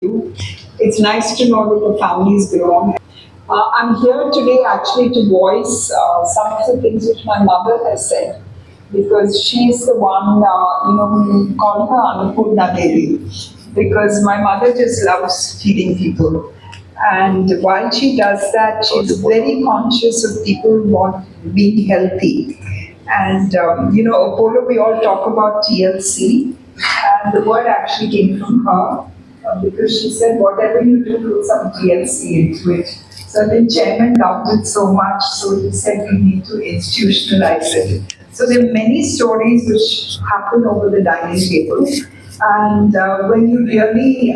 It's nice to know that the family is grown. I'm here today actually to voice some of the things which my mother has said because she's the one, we call her Annapurna Devi because my mother just loves feeding people. And while she does that, she's very conscious of people want being healthy. And, Apollo, we all talk about TLC, and the word actually came from her because she said, whatever you do, put some TLC into it. So the chairman loved it so much, so he said we need to institutionalize it. So there are many stories which happen over the dining table. And when you really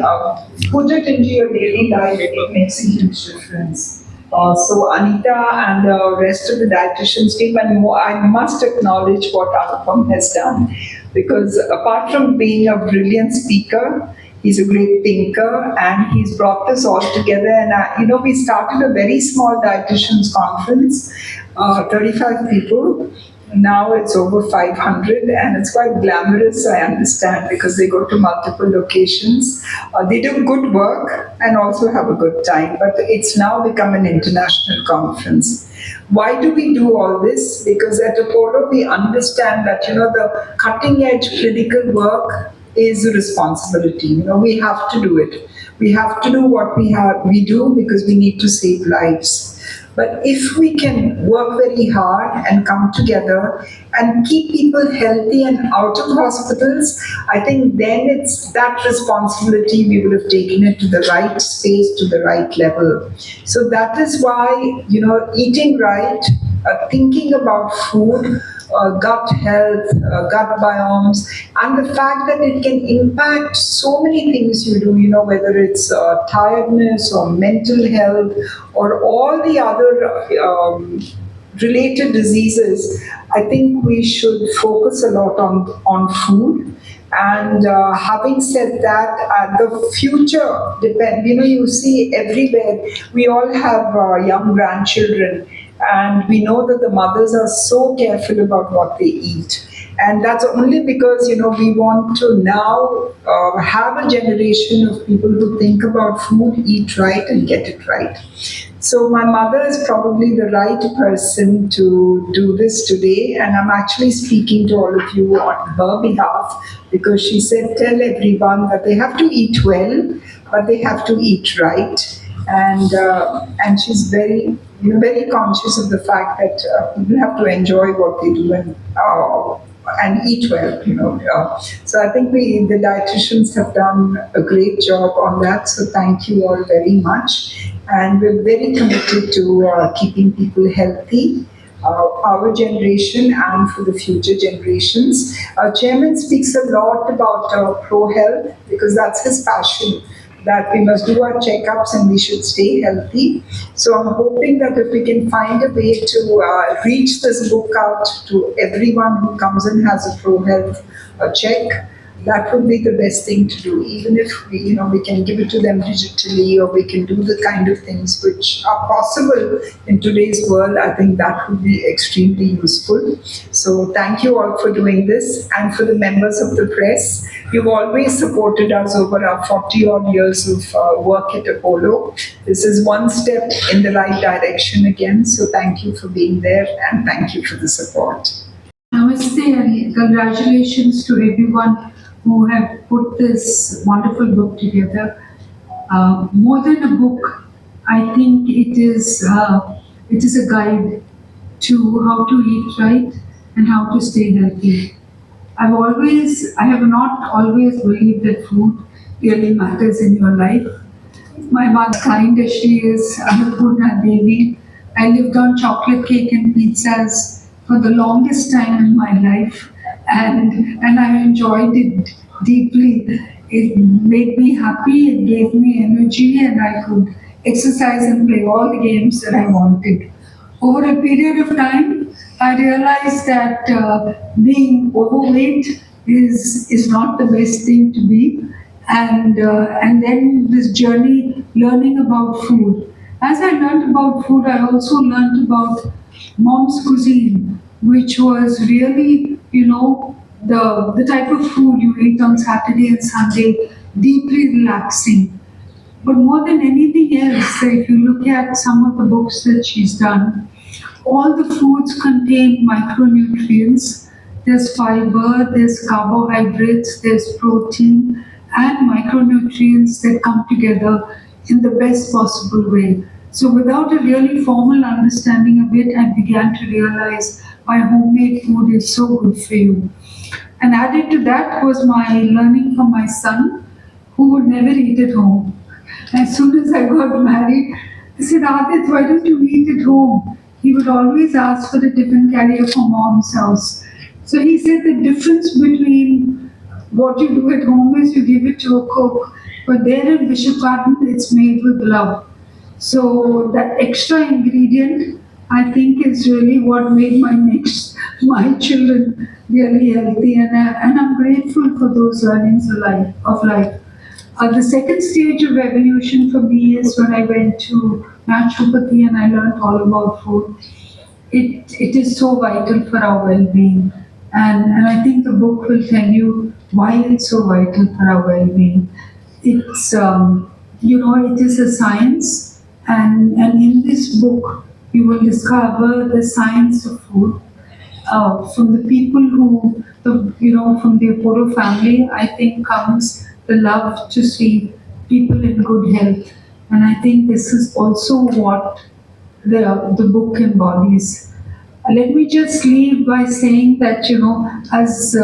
put it into your daily life, it makes a huge difference. So Anita and the rest of the dietitians team, and I must acknowledge what Anupam has done, because apart from being a brilliant speaker, he's a great thinker, and he's brought this all together. And we started a very small dietitians conference, 35 people. Now it's over 500, and it's quite glamorous, I understand, because they go to multiple locations. They do good work and also have a good time, but it's now become an international conference. Why do we do all this? Because at Apollo, we understand that, the cutting edge clinical work is a responsibility. We have to do it. We have to do what we do because we need to save lives. But if we can work very hard and come together and keep people healthy and out of hospitals, I think then it's that responsibility we would have taken it to the right space, to the right level. So that is why, eating right, thinking about food, gut health, gut biomes, and the fact that it can impact so many things you do, whether it's tiredness or mental health or all the other related diseases. I think we should focus a lot on food. And having said that, the future depends. You see everywhere, we all have young grandchildren, and we know that the mothers are so careful about what they eat. And that's only because, we want to now have a generation of people who think about food, eat right, and get it right. So my mother is probably the right person to do this today, and I'm actually speaking to all of you on her behalf because she said, tell everyone that they have to eat well, but they have to eat right. And she's very conscious of the fact that people have to enjoy what they do and eat well. So I think the dietitians have done a great job on that. So thank you all very much, and we're very committed to keeping people healthy. Our generation and for the future generations. Chairman speaks a lot about pro health because that's his passion, that we must do our checkups and we should stay healthy. So I'm hoping that if we can find a way to reach this book out to everyone who comes and has a pro health check, that would be the best thing to do. Even if we can give it to them digitally, or we can do the kind of things which are possible in today's world, I think that would be extremely useful. So thank you all for doing this, and for the members of the press. You've always supported us over our 40 odd years of work at Apollo. This is one step in the right direction again. So thank you for being there, and thank you for the support. Namaste and congratulations to everyone who have put this wonderful book together. More than a book, I think it is a guide to how to eat right and how to stay healthy. I have not always believed that food really matters in your life. My mother, kind as she is, Annapurna Devi, I lived on chocolate cake and pizzas for the longest time in my life, and I enjoyed it deeply. It made me happy, it gave me energy, and I could exercise and play all the games that I wanted. Over a period of time, I realized that being overweight is not the best thing to be, and then this journey learning about food. As I learned about food, I also learned about mom's cuisine, which was really, the type of food you eat on Saturday and Sunday, deeply relaxing. But more than anything else, if you look at some of the books that she's done, all the foods contain micronutrients. There's fiber, there's carbohydrates, there's protein, and micronutrients that come together in the best possible way. So, without a really formal understanding of it, I began to realize why homemade food is so good for you. And added to that was my learning from my son, who would never eat at home. As soon as I got married, I said, Adit, why don't you eat at home? He would always ask for a tiffin carrier from mom's house. So he said the difference between what you do at home is you give it to a cook, but there in Bishop Garden, it's made with love. So that extra ingredient, I think, is really what made my children really healthy, and I'm grateful for those learnings of life. The second stage of evolution for me is when I went to naturopathy and I learned all about food. It is so vital for our well-being, and I think the book will tell you why it's so vital for our well-being. It's it is a science, and in this book you will discover the science of food from the people who from the Apollo family. I think comes the love to see people in good health, and I think this is also what the book embodies. Let me just leave by saying that, as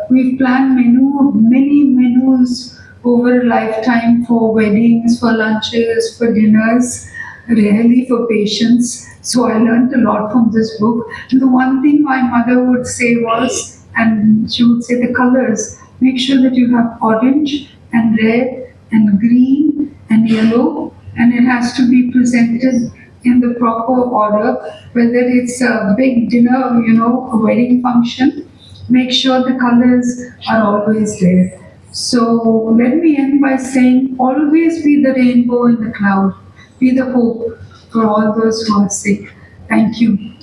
we've planned many menus over a lifetime for weddings, for lunches, for dinners, really for patients. So I learned a lot from this book. And the one thing my mother would say was, and she would say the colors, make sure that you have orange and red and green and yellow, and it has to be presented in the proper order, whether it's a big dinner, a wedding function, make sure the colors are always there. So let me end by saying always be the rainbow in the cloud, be the hope for all those who are sick. Thank you.